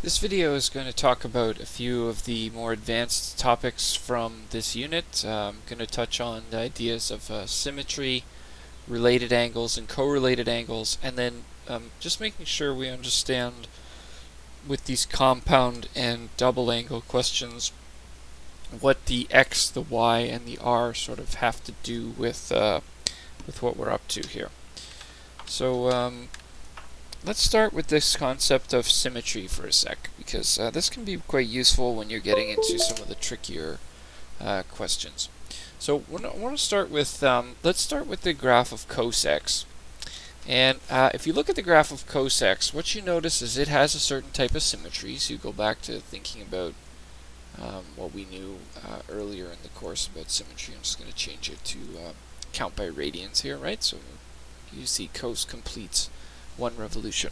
This video is going to talk about a few of the more advanced topics from this unit. I'm going to touch on the ideas of symmetry, related angles, and correlated angles, and then just making sure we understand with these compound and double angle questions what the x, the y, and the r sort of have to do with what we're up to here. So let's start with this concept of symmetry for a sec, because this can be quite useful when you're getting into some of the trickier questions. So I want to start with, let's start with the graph of cos x. And if you look at the graph of cos x, what you notice is it has a certain type of symmetry. So you go back to thinking about what we knew earlier in the course about symmetry. I'm just going to change it to count by radians here, right? So you see cos completes one revolution.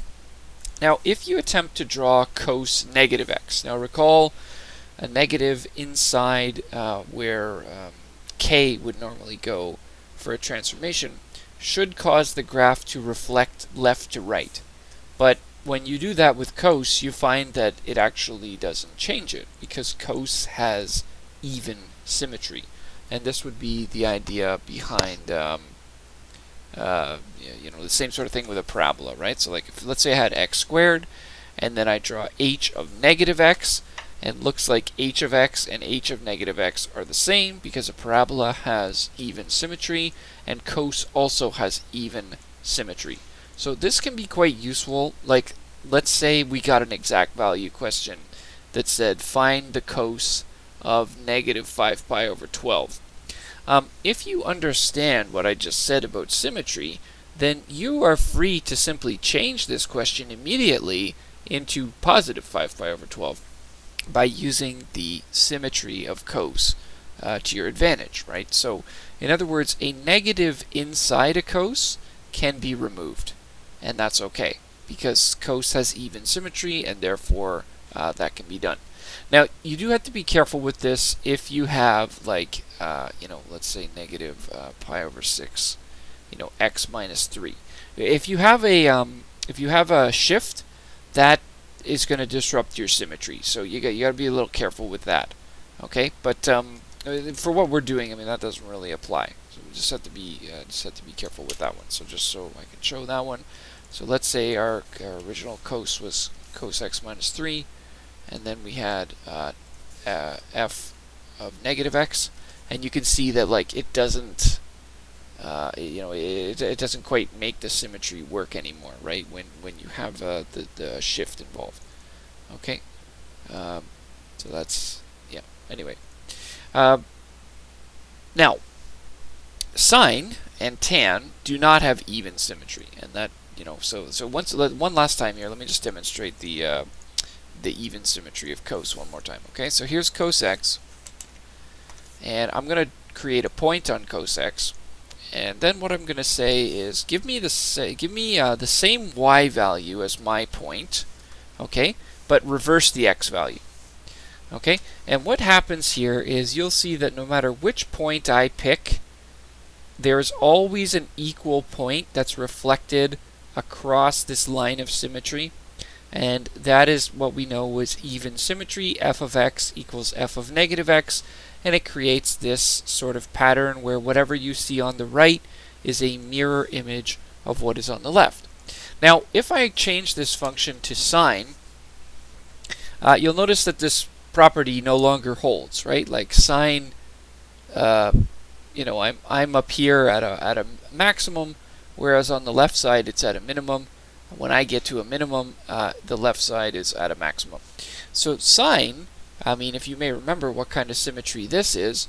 Now, if you attempt to draw cos negative x, now recall a negative inside where k would normally go for a transformation should cause the graph to reflect left to right. But when you do that with cos, you find that it actually doesn't change it, because cos has even symmetry. And this would be the idea behind the same sort of thing with a parabola, right? So like, if, let's say I had x squared, and then I draw h of negative x, and looks like h of x and h of negative x are the same because a parabola has even symmetry, and cos also has even symmetry. So this can be quite useful. Like, let's say we got an exact value question that said find the cos of negative 5 pi over 12. If you understand what I just said about symmetry, then you are free to simply change this question immediately into positive 5 pi over 12 by using the symmetry of cos to your advantage, right? So, in other words, a negative inside a cos can be removed, and that's okay, because cos has even symmetry, and therefore that can be done. Now, you do have to be careful with this if you have, like, let's say negative pi over 6, x minus 3. If you have a shift, that is going to disrupt your symmetry. So you got to be a little careful with that. Okay, but for what we're doing, I mean, that doesn't really apply. So we just have to be careful with that one. So just so I can show that one. So let's say our original cos was cos x minus 3, and then we had f of negative x, and you can see that, like, it doesn't it doesn't quite make the symmetry work anymore, right, when you have the shift involved. Okay, so that's, yeah, anyway. Now, sine and tan do not have even symmetry, and that, so one last time here, let me just demonstrate the even symmetry of cos one more time. Okay, so here's cos x, and I'm going to create a point on cos x, and then what I'm going to say is give me the same y value as my point, okay, but reverse the x value. Okay, and what happens here is you'll see that no matter which point I pick, there's always an equal point that's reflected across this line of symmetry. And that is what we know is even symmetry. F of x equals f of negative x, and it creates this sort of pattern where whatever you see on the right is a mirror image of what is on the left. Now, if I change this function to sine, you'll notice that this property no longer holds, right? Like sine, I'm up here at a maximum, whereas on the left side it's at a minimum. When I get to a minimum, the left side is at a maximum. So sine, I mean, if you may remember what kind of symmetry this is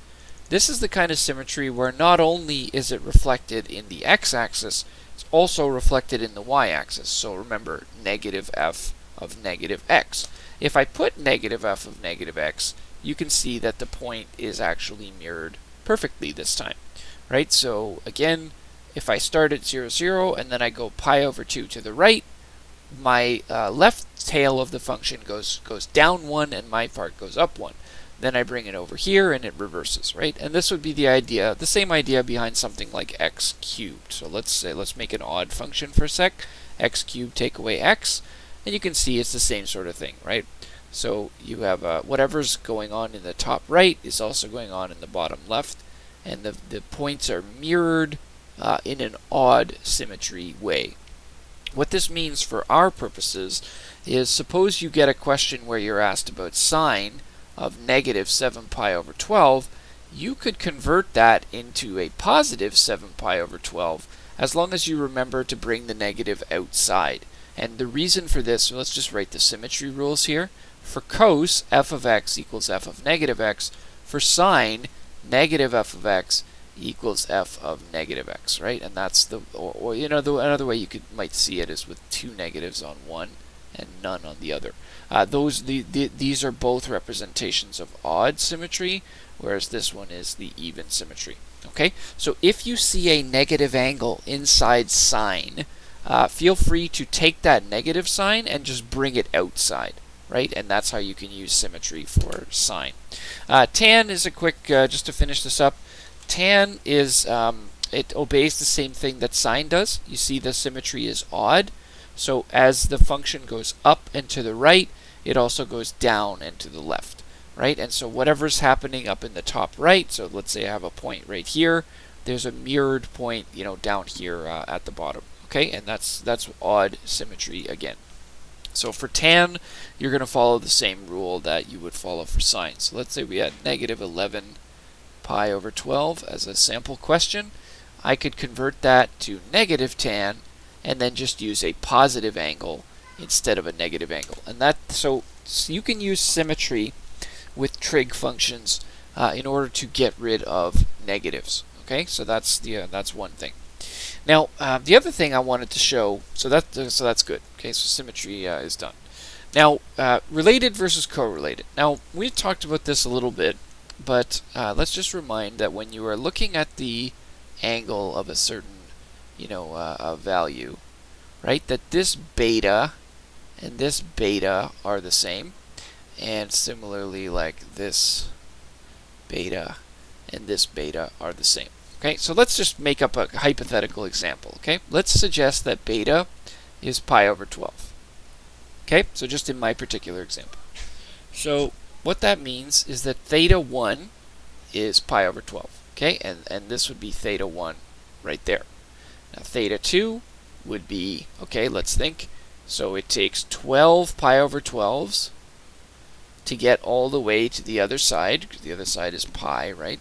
the kind of symmetry where not only is it reflected in the x-axis, it's also reflected in the y-axis. So remember, negative f of negative x. If I put negative f of negative x, you can see that the point is actually mirrored perfectly this time, right? So again, if I start at 0, 0, and then I go pi over 2 to the right, my left tail of the function goes down 1, and my part goes up 1. Then I bring it over here, and it reverses, right? And this would be the same idea behind something like x cubed. So let's make an odd function for a sec. X cubed take away x, and you can see it's the same sort of thing, right? So you have whatever's going on in the top right is also going on in the bottom left, and the points are mirrored in an odd symmetry way. What this means for our purposes is, suppose you get a question where you're asked about sine of negative 7 pi over 12, you could convert that into a positive 7 pi over 12 as long as you remember to bring the negative outside. And the reason for this, so let's just write the symmetry rules here. For cos, f of x equals f of negative x. For sine, negative f of x equals f of negative x, right? And that's the, or you know, another way you might see it is with two negatives on one and none on the other. These are both representations of odd symmetry, whereas this one is the even symmetry. Okay, so if you see a negative angle inside sine, feel free to take that negative sign and just bring it outside, right? And that's how you can use symmetry for sine. Tan is a quick, just to finish this up, tan is, it obeys the same thing that sine does. You see the symmetry is odd. So as the function goes up and to the right, it also goes down and to the left, right? And so whatever's happening up in the top right, so let's say I have a point right here, there's a mirrored point, you know, down here at the bottom, okay? And that's odd symmetry again. So for tan, you're going to follow the same rule that you would follow for sine. So let's say we had negative 11 pi over 12 as a sample question. I could convert that to negative tan and then just use a positive angle instead of a negative angle. And that, so you can use symmetry with trig functions in order to get rid of negatives. Okay, so that's one thing. Now the other thing I wanted to show, so that's good. Okay, so symmetry is done. Now related versus correlated. Now we've talked about this a little bit, but let's just remind that when you are looking at the angle of a certain, you know, value, right, that this beta and this beta are the same, and similarly like this beta and this beta are the same. Okay, so let's just make up a hypothetical example. Okay, let's suggest that beta is pi over 12. Okay, so just in my particular example. So what that means is that theta 1 is pi over 12. Okay, and this would be theta 1 right there. Now theta 2 would be, okay, let's think. So it takes 12 pi over 12s to get all the way to the other side, because the other side is pi, right?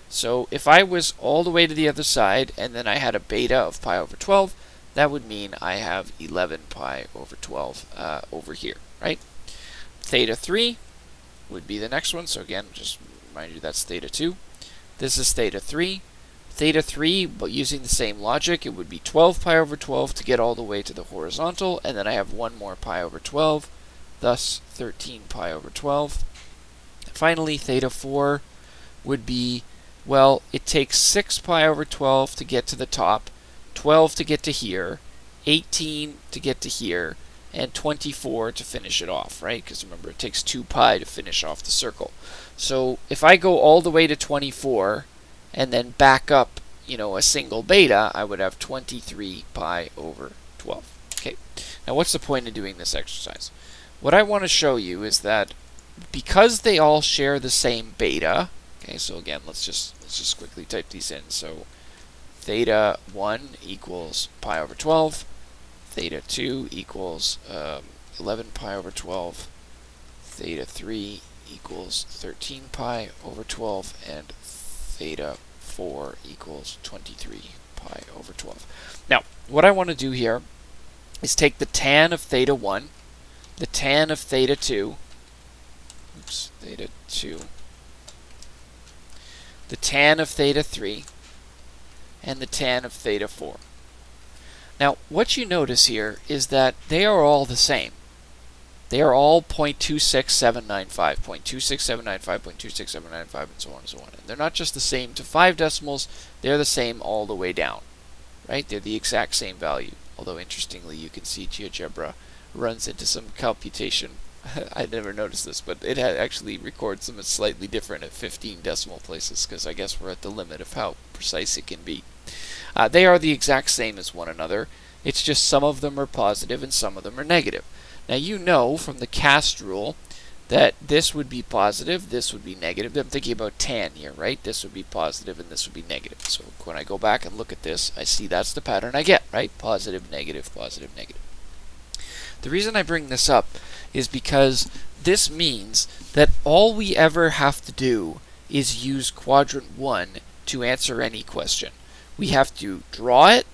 So if I was all the way to the other side and then I had a beta of pi over 12, that would mean I have 11 pi over 12 over here, right? Theta 3 would be the next one. So again, just remind you that's theta 2. This is theta 3. Theta 3, but using the same logic, it would be 12 pi over 12 to get all the way to the horizontal, and then I have one more pi over 12, thus 13 pi over 12. Finally, theta 4 would be, well, it takes 6 pi over 12 to get to the top, 12 to get to here, 18 to get to here, and 24 to finish it off, right? Because remember, it takes 2 pi to finish off the circle. So if I go all the way to 24 and then back up, you know, a single beta, I would have 23 pi over 12. Okay. Now what's the point of doing this exercise? What I want to show you is that because they all share the same beta, okay, so again, let's just quickly type these in. So theta 1 equals pi over 12, theta 2 equals 11 pi over 12, theta 3 equals 13 pi over 12, and theta 4 equals 23 pi over 12. Now, what I want to do here is take the tan of theta 1, the tan of theta 2, theta 2, the tan of theta 3, and the tan of theta 4. Now, what you notice here is that they are all the same. They are all 0.26795, 0.26795, 0.26795, and so on and so on. And they're not just the same to 5 decimals, they're the same all the way down, right? They're the exact same value. Although, interestingly, you can see GeoGebra runs into some computation. I never noticed this, but it actually records them as slightly different at 15 decimal places, because I guess we're at the limit of how precise it can be. They are the exact same as one another. It's just some of them are positive and some of them are negative. Now you know from the cast rule that this would be positive, this would be negative. I'm thinking about tan here, right? This would be positive and this would be negative. So when I go back and look at this, I see that's the pattern I get, right? Positive, negative, positive, negative. The reason I bring this up is because this means that all we ever have to do is use quadrant 1 to answer any question. We have to draw it,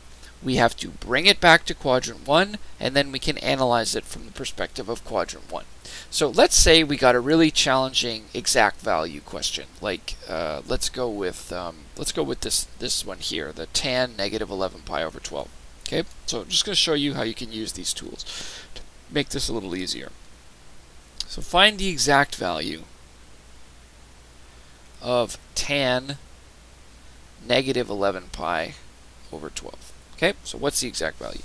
we have to bring it back to quadrant 1, and then we can analyze it from the perspective of quadrant 1. So let's say we got a really challenging exact value question, like let's go with this one here, the tan negative 11 pi over 12. Okay, so I'm just going to show you how you can use these tools to make this a little easier. So find the exact value of tan negative 11 pi over 12. Okay, so what's the exact value?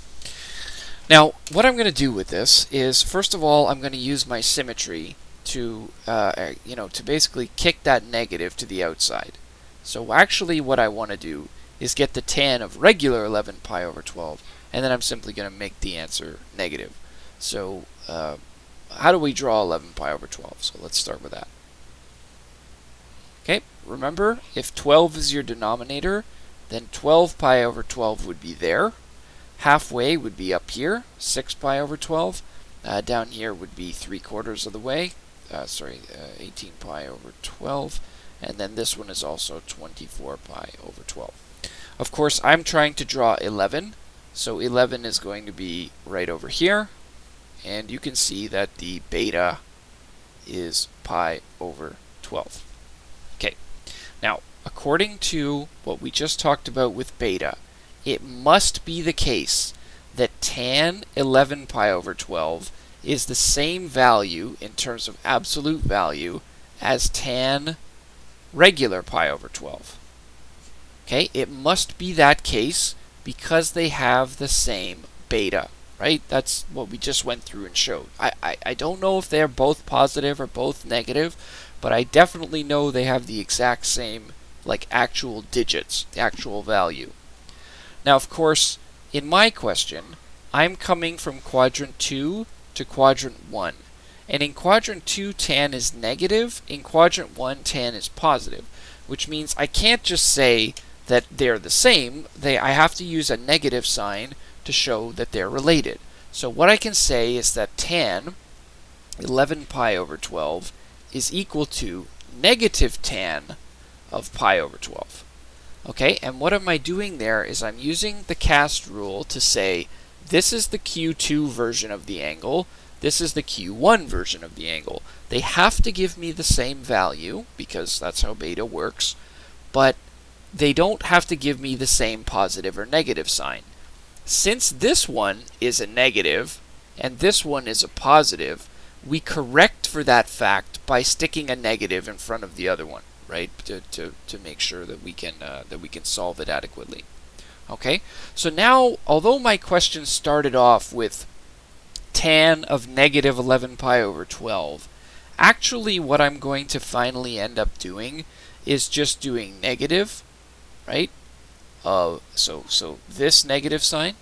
Now, what I'm going to do with this is, first of all, I'm going to use my symmetry to, to basically kick that negative to the outside. So actually what I want to do is get the tan of regular 11 pi over 12, and then I'm simply going to make the answer negative. So how do we draw 11 pi over 12? So let's start with that. Okay, remember, if 12 is your denominator, then 12 pi over 12 would be there. Halfway would be up here, 6 pi over 12. Down here would be 3/4 of the way. 18 pi over 12. And then this one is also 24 pi over 12. Of course, I'm trying to draw 11. So 11 is going to be right over here. And you can see that the beta is pi over 12. Okay, now according to what we just talked about with beta, it must be the case that tan 11 pi over 12 is the same value in terms of absolute value as tan regular pi over 12. Okay, it must be that case because they have the same beta, right? That's what we just went through and showed. I don't know if they're both positive or both negative, but I definitely know they have the exact same, like, actual digits, the actual value. Now, of course, in my question, I'm coming from quadrant 2 to quadrant 1. And in quadrant 2, tan is negative. In quadrant 1, tan is positive, which means I can't just say that they're the same. I have to use a negative sign to show that they're related. So what I can say is that tan 11 pi over 12 is equal to negative tan of pi over 12. Okay, and what am I doing there is I'm using the cast rule to say this is the Q2 version of the angle, this is the Q1 version of the angle. They have to give me the same value because that's how beta works, but they don't have to give me the same positive or negative sign. Since this one is a negative and this one is a positive, we correct for that fact by sticking a negative in front of the other one, right? To make sure that we can solve it adequately. Okay, so now, although my question started off with tan of negative 11 pi over 12, actually what I'm going to finally end up doing is just doing negative, right? So this negative sign,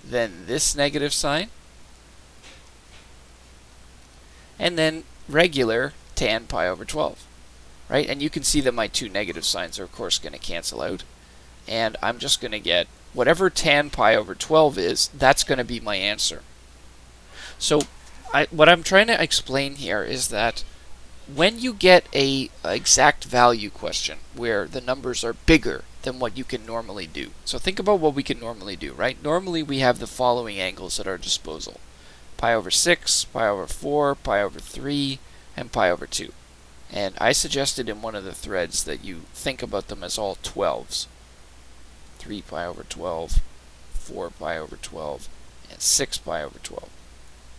then this negative sign, and then regular tan pi over 12, right? And you can see that my two negative signs are of course going to cancel out, and I'm just going to get whatever tan pi over 12 is, that's going to be my answer. So what I'm trying to explain here is that when you get a exact value question where the numbers are bigger than what you can normally do, so think about what we can normally do, right? Normally we have the following angles at our disposal: pi over 6, pi over 4, pi over 3, and pi over 2. And I suggested in one of the threads that you think about them as all 12s. 3 pi over 12, 4 pi over 12, and 6 pi over 12.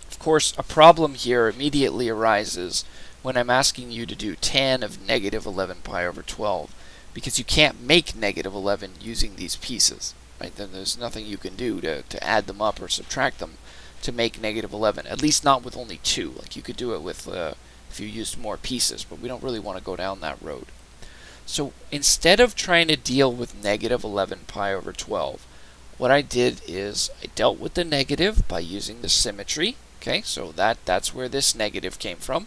Of course, a problem here immediately arises when I'm asking you to do tan of negative 11 pi over 12, because you can't make negative 11 using these pieces, right? Then there's nothing you can do to add them up or subtract them to make negative 11, at least not with only 2. Like you could do it with if you used more pieces, but we don't really want to go down that road. So instead of trying to deal with negative 11 pi over 12, what I did is I dealt with the negative by using the symmetry. Okay, so that's where this negative came from.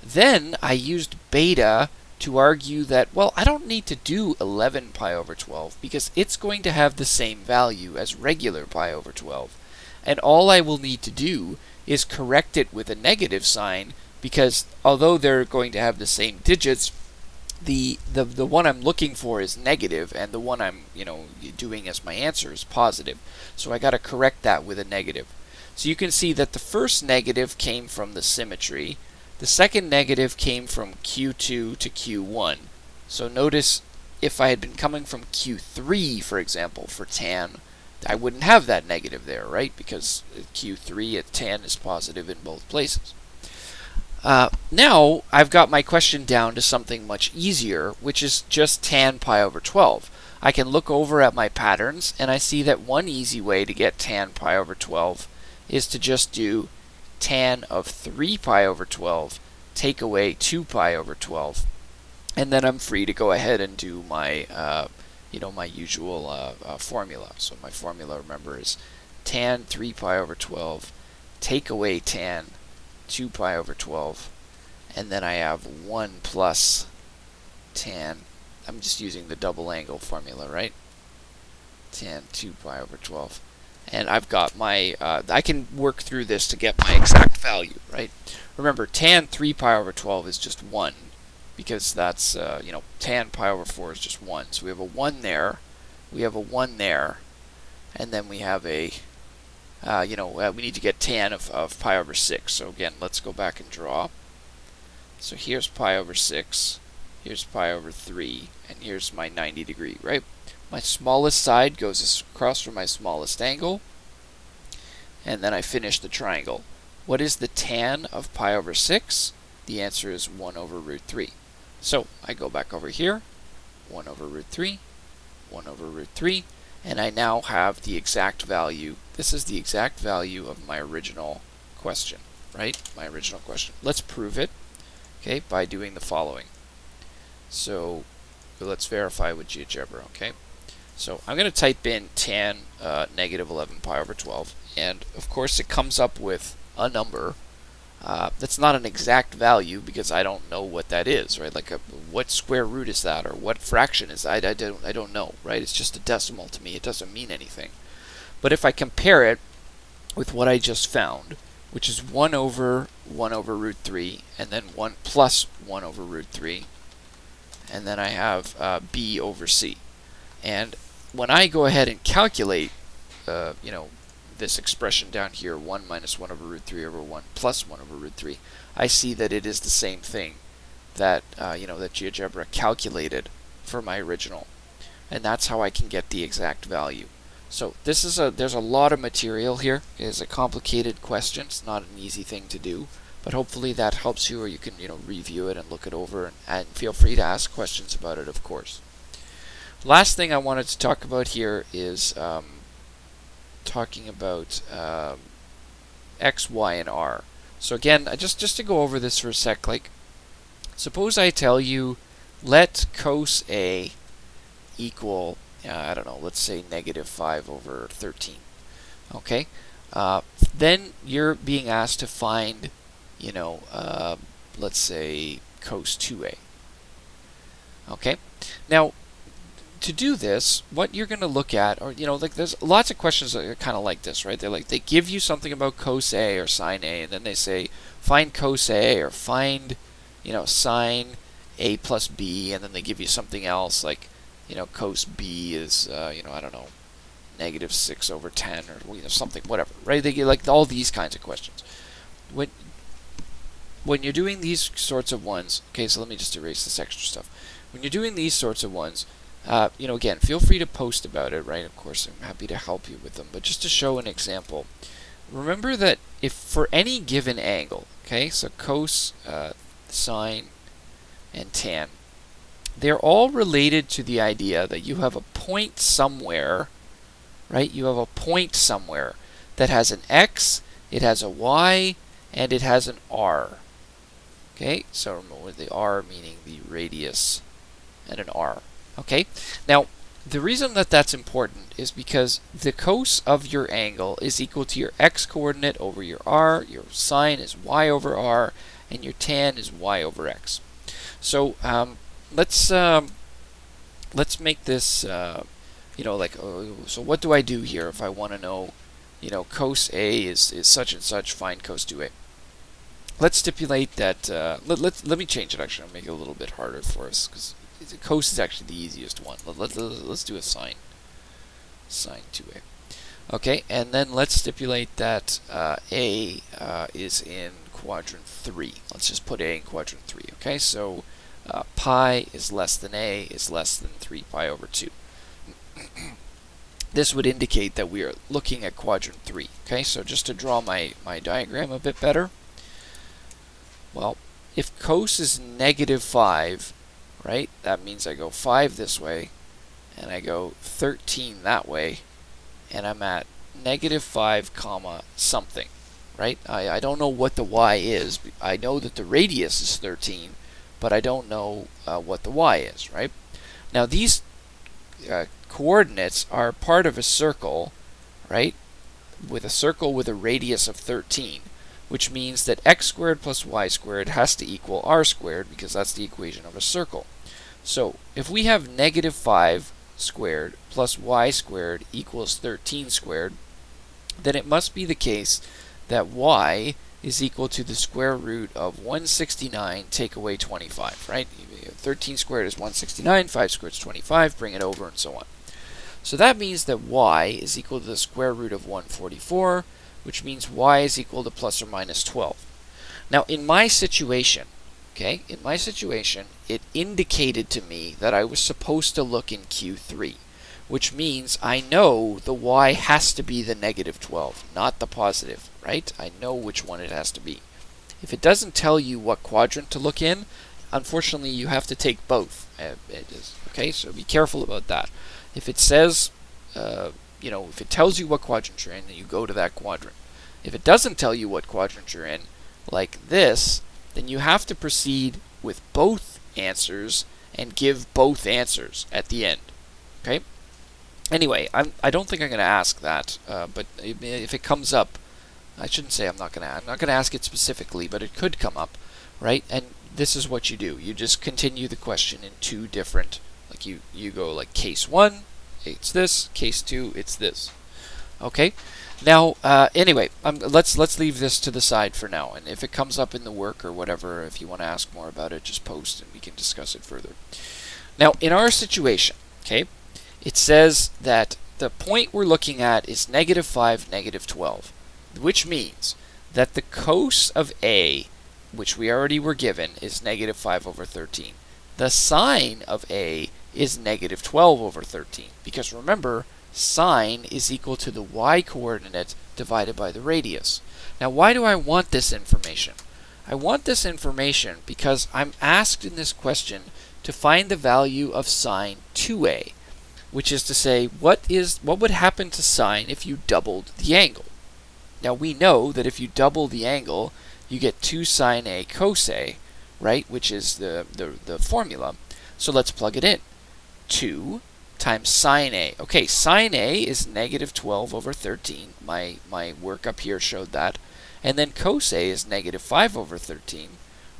Then I used beta to argue that, well, I don't need to do 11 pi over 12 because it's going to have the same value as regular pi over 12. And all I will need to do is correct it with a negative sign, because although they're going to have the same digits, the one I'm looking for is negative, and the one I'm doing as my answer is positive. So I got to correct that with a negative. So you can see that the first negative came from the symmetry. The second negative came from Q2 to Q1. So notice if I had been coming from Q3, for example, for tan, I wouldn't have that negative there, right? Because Q3 at tan is positive in both places. Now I've got my question down to something much easier, which is just tan pi over 12. I can look over at my patterns and I see that one easy way to get tan pi over 12 is to just do tan of 3 pi over 12 take away 2 pi over 12, and then I'm free to go ahead and do my my usual formula. So my formula, remember, is tan 3 pi over 12 take away tan 2 pi over 12, and then I have 1 plus tan, I'm just using the double angle formula, right? Tan 2 pi over 12. And I've got my, I can work through this to get my exact value, right? Remember, tan 3 pi over 12 is just 1, because that's, tan pi over 4 is just 1. So we have a 1 there, we have a 1 there, and then we have a, we need to get tan of pi over 6. So again, let's go back and draw. So here's pi over 6, here's pi over 3, and here's my 90 degree, right? My smallest side goes across from my smallest angle, and then I finish the triangle. What is the tan of pi over 6? The answer is 1 over root 3. So I go back over here, 1 over root 3, 1 over root 3, and I now have the exact value. This is the exact value of my original question, right? My original question. Let's prove it, okay, by doing the following. So let's verify with GeoGebra, okay? So I'm going to type in tan negative 11 pi over 12, and of course it comes up with a number that's not an exact value because I don't know what that is, right? Like what square root is that, or what fraction is that? I don't know, right? It's just a decimal to me. It doesn't mean anything. But if I compare it with what I just found, which is 1 over root 3, and then 1 plus 1 over root 3, and then I have b over c. And when I go ahead and calculate, this expression down here, 1 minus 1 over root 3 over 1 plus 1 over root 3, I see that it is the same thing that, that GeoGebra calculated for my original. And that's how I can get the exact value. So this is there's a lot of material here. It's a complicated question. It's not an easy thing to do. But hopefully that helps you, or you can, review it and look it over, and feel free to ask questions about it, of course. Last thing I wanted to talk about here is talking about x, y, and r. So again, just to go over this for a sec, like, suppose I tell you, let cos A equal, I don't know, let's say negative 5 over 13. Okay? Then you're being asked to find, let's say cos 2A. Okay? Now, to do this, what you're going to look at, or like there's lots of questions that are kind of like this, right? They're like, they give you something about cos A or sine A, and then they say find cos A or find sine A plus B, and then they give you something else like cos B is I don't know, negative 6 over 10 or something, whatever, right? They get like all these kinds of questions. When you're doing these sorts of ones, okay, so let me just erase this extra stuff. When you're doing these sorts of ones, again, feel free to post about it, right? Of course, I'm happy to help you with them. But just to show an example, remember that if for any given angle, okay, so cos, sine, and tan, they're all related to the idea that you have a point somewhere, right? You have a point somewhere that has an x, it has a y, and it has an r. Okay, so remember the r meaning the radius and an r. Okay, now The reason that that's important is because the cos of your angle is equal to your x coordinate over your r, your sine is y over r, and your tan is y over x. So let's make this so what do I do here if I want to know, cos A is such and such, find cos 2A. Let's stipulate that, let me change it actually, I'll make it a little bit harder for us, because cos is actually the easiest one. Let's do a sine 2A. Okay, and then let's stipulate that A is in quadrant 3. Let's just put A in quadrant 3, okay? So pi is less than A is less than 3 pi over 2. This would indicate that we are looking at quadrant 3, okay? So just to draw my diagram a bit better, well, if cos is negative 5, right, that means I go 5 this way, and I go 13 that way, and I'm at negative 5 comma something, right? I don't know what the y is. I know that the radius is 13, but I don't know what the y is, right? Now these coordinates are part of a circle, right, with a circle with a radius of 13, which means that x squared plus y squared has to equal r squared, because that's the equation of a circle. So if we have negative 5 squared plus y squared equals 13 squared, then it must be the case that y is equal to the square root of 169 take away 25, right? 13 squared is 169, 5 squared is 25, bring it over, and so on. So that means that y is equal to the square root of 144, which means y is equal to plus or minus 12. Now in my situation, okay, it indicated to me that I was supposed to look in Q3, which means I know the y has to be the negative 12, not the positive, right? I know which one it has to be. If it doesn't tell you what quadrant to look in, unfortunately you have to take both. Okay, so be careful about that. If it says, if it tells you what quadrant you're in, then you go to that quadrant. If it doesn't tell you what quadrant you're in, like this, then you have to proceed with both answers and give both answers at the end. Okay? Anyway, I don't think I'm going to ask that, but if it comes up, I shouldn't say I'm not going to ask it specifically, but it could come up, right? And this is what you do. You just continue the question in two different, like you go like case 1, it's this, case 2, it's this. Okay? Now, anyway, let's leave this to the side for now, and if it comes up in the work or whatever, if you want to ask more about it, just post and we can discuss it further. Now, in our situation, okay, it says that the point we're looking at is negative 5, negative 12, which means that the cos of A, which we already were given, is negative 5 over 13. The sine of A is negative 12 over 13, because remember, sine is equal to the y-coordinate divided by the radius. Now, why do I want this information? I want this information because I'm asked in this question to find the value of sine 2A, which is to say, what would happen to sine if you doubled the angle? Now, we know that if you double the angle, you get 2 sine A cos A, right, which is the formula. So let's plug it in. 2 times sine A. Okay, sine A is negative 12 over 13. My work up here showed that. And then cos A is negative 5 over 13,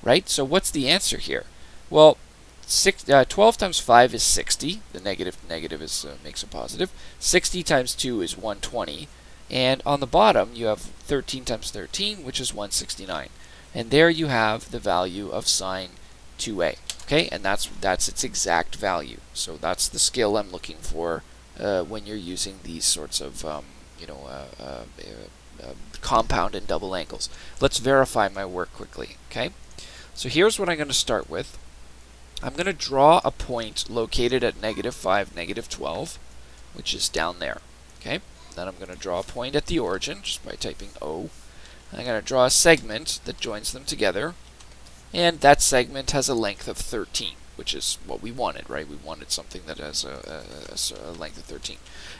right? So what's the answer here? Well, 12 times 5 is 60. The negative makes a positive. 60 times 2 is 120. And on the bottom, you have 13 times 13, which is 169. And there you have the value of sine 2A. Okay, and that's its exact value. So that's the skill I'm looking for when you're using these sorts of compound and double angles. Let's verify my work quickly. Okay, so here's what I'm going to start with. I'm going to draw a point located at negative 5, negative 12, which is down there. Okay, then I'm going to draw a point at the origin just by typing O. I'm going to draw a segment that joins them together. And that segment has a length of 13, which is what we wanted, right? We wanted something that has a length of 13.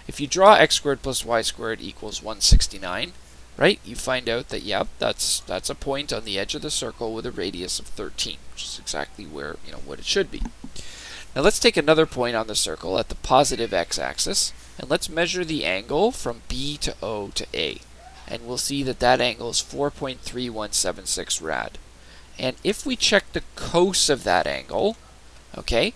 If you draw x squared plus y squared equals 169, right? You find out that, yeah, that's a point on the edge of the circle with a radius of 13, which is exactly where, what it should be. Now let's take another point on the circle at the positive x-axis, and let's measure the angle from B to O to A. And we'll see that that angle is 4.3176 rad. And if we check the cos of that angle, okay,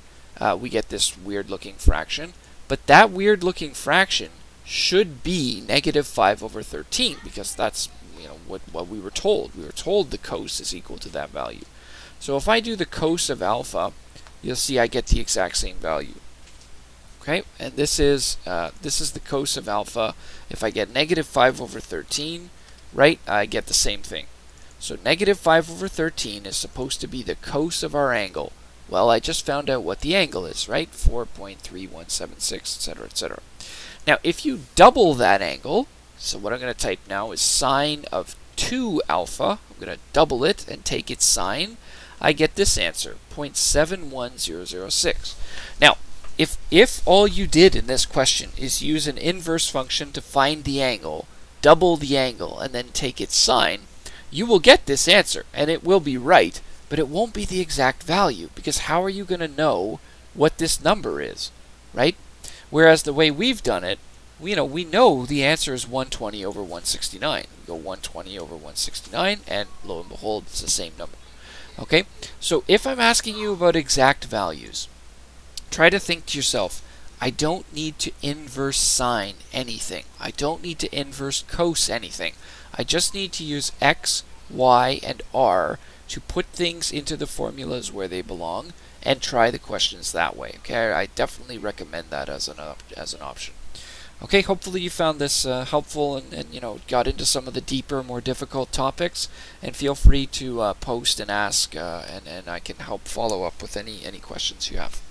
we get this weird-looking fraction. But that weird-looking fraction should be negative 5 over 13, because that's what we were told. We were told the cos is equal to that value. So if I do the cos of alpha, you'll see I get the exact same value. Okay, and this is the cos of alpha. If I get negative 5 over 13, right, I get the same thing. So negative 5 over 13 is supposed to be the cos of our angle. Well, I just found out what the angle is, right? 4.3176, etc., etc. Now, if you double that angle, so what I'm going to type now is sine of 2 alpha. I'm going to double it and take its sine. I get this answer, 0.71006. Now, if all you did in this question is use an inverse function to find the angle, double the angle, and then take its sine, you will get this answer, and it will be right, but it won't be the exact value, because how are you going to know what this number is, right? Whereas the way we've done it, we know the answer is 120 over 169. We go 120 over 169, and lo and behold, it's the same number. Okay, so if I'm asking you about exact values, try to think to yourself, I don't need to inverse sine anything. I don't need to inverse cos anything. I just need to use x, y, and r to put things into the formulas where they belong and try the questions that way. Okay, I definitely recommend that as an option. Okay, hopefully you found this helpful and got into some of the deeper, more difficult topics. And feel free to post and ask, and I can help follow up with any questions you have.